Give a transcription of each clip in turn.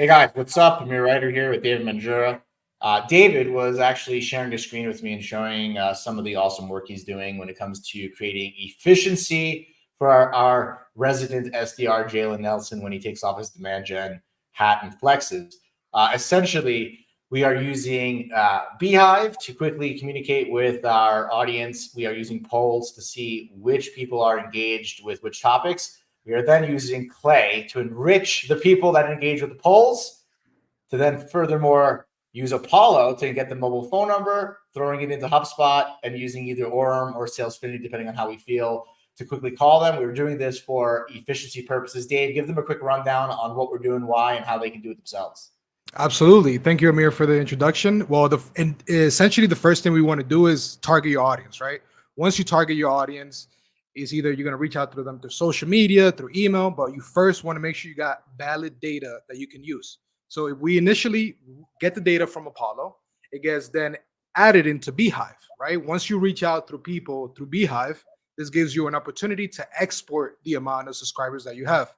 Hey guys, what's up? Amir Ryder here with David Manjura. David was actually sharing a screen with me and showing some of the awesome work he's doing when it comes to creating efficiency for our resident SDR, Jalen Nelson, when he takes off his demand gen hat and flexes. Essentially, we are using Beehiiv to quickly communicate with our audience. We are using polls to see which people are engaged with which topics. We are then using Clay to enrich the people that engage with the polls, to then furthermore use Apollo to get the mobile phone number, throwing it into HubSpot, and using either Orem or Salesfinity, depending on how we feel, to quickly call them. We're doing this for efficiency purposes. Dave, give them a quick rundown on what we're doing, why, and how they can do it themselves. Absolutely. Thank you, Amir, for the introduction. Well, essentially the first thing we want to do is target your audience, right? Once you target your audience, is either you're going to reach out to them through social media, through email, but you first want to make sure you got valid data that you can use. So if we initially get the data from Apollo, it gets then added into Beehiiv, right? Once you reach out through people through Beehiiv, this gives you an opportunity to export the amount of subscribers that you have.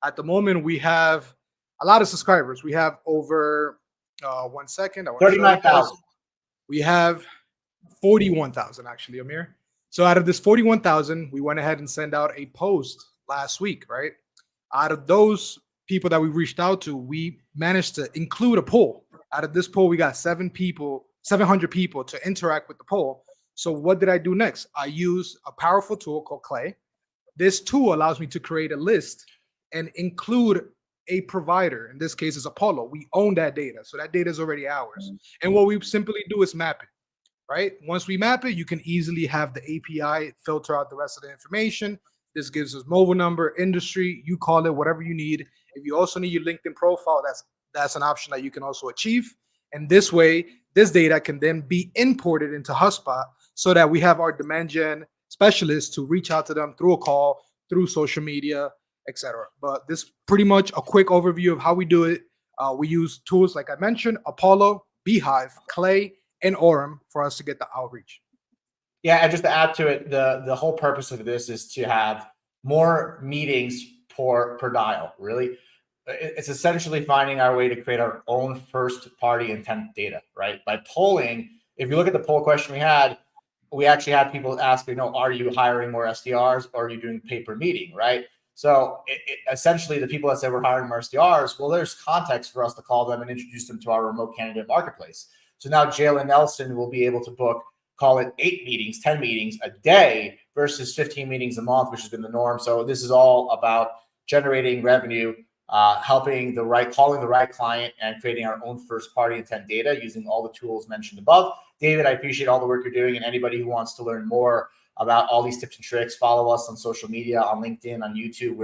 At the moment, we have a lot of subscribers. We have over 1 second. 39,000. We have 41,000 actually, Amir. So out of this 41,000, we went ahead and sent out a post last week, right? Out of those people that we reached out to, we managed to include a poll. Out of this poll, we got 700 people to interact with the poll. So what did I do next? I used a powerful tool called Clay. This tool allows me to create a list and include a provider. In this case, is Apollo. We own that data. So that data is already ours. And what we simply do is map it. Right? Once we map it, you can easily have the API filter out the rest of the information. This gives us mobile number, industry, you call it whatever you need. If you also need your LinkedIn profile, that's an option that you can also achieve. And this way, this data can then be imported into HubSpot so that we have our demand gen specialists to reach out to them through a call, through social media, etc. But this is pretty much a quick overview of how we do it. We use tools like I mentioned, Apollo, Beehiiv, Clay, and Orem for us to get the outreach. Yeah, and just to add to it, the whole purpose of this is to have more meetings per dial. Really, it's essentially finding our way to create our own first-party intent data, right? By polling, if you look at the poll question we actually had people ask, are you hiring more SDRs or are you doing pay-per-meeting, right? So essentially, the people that said we're hiring more SDRs, well, there's context for us to call them and introduce them to our remote candidate marketplace. So now Jalen Nelson will be able to book, call it 8 meetings, 10 meetings a day versus 15 meetings a month, which has been the norm. So this is all about generating revenue, calling the right client, and creating our own first-party intent data using all the tools mentioned above. David, I appreciate all the work you're doing, and anybody who wants to learn more about all these tips and tricks, follow us on social media, on LinkedIn, on YouTube.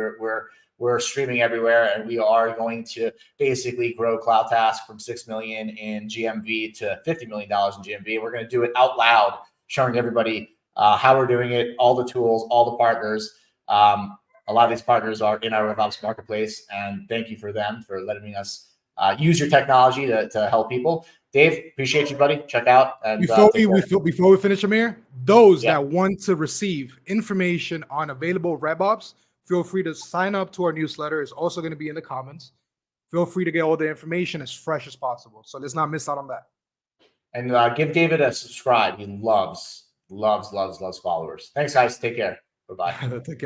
We're streaming everywhere, and we are going to basically grow CloudTask from $6 million in GMV to $50 million in GMV. We're going to do it out loud, showing everybody how we're doing it, all the tools, all the partners. A lot of these partners are in our RevOps marketplace, and thank you for them for letting us use your technology to help people. Dave, appreciate you, buddy. Check out. And before we finish, Amir, those that want to receive information on available RevOps, feel free to sign up to our newsletter. It's also going to be in the comments. Feel free to get all the information as fresh as possible. So let's not miss out on that. And give David a subscribe. He loves followers. Thanks, guys. Take care. Bye-bye. Take care.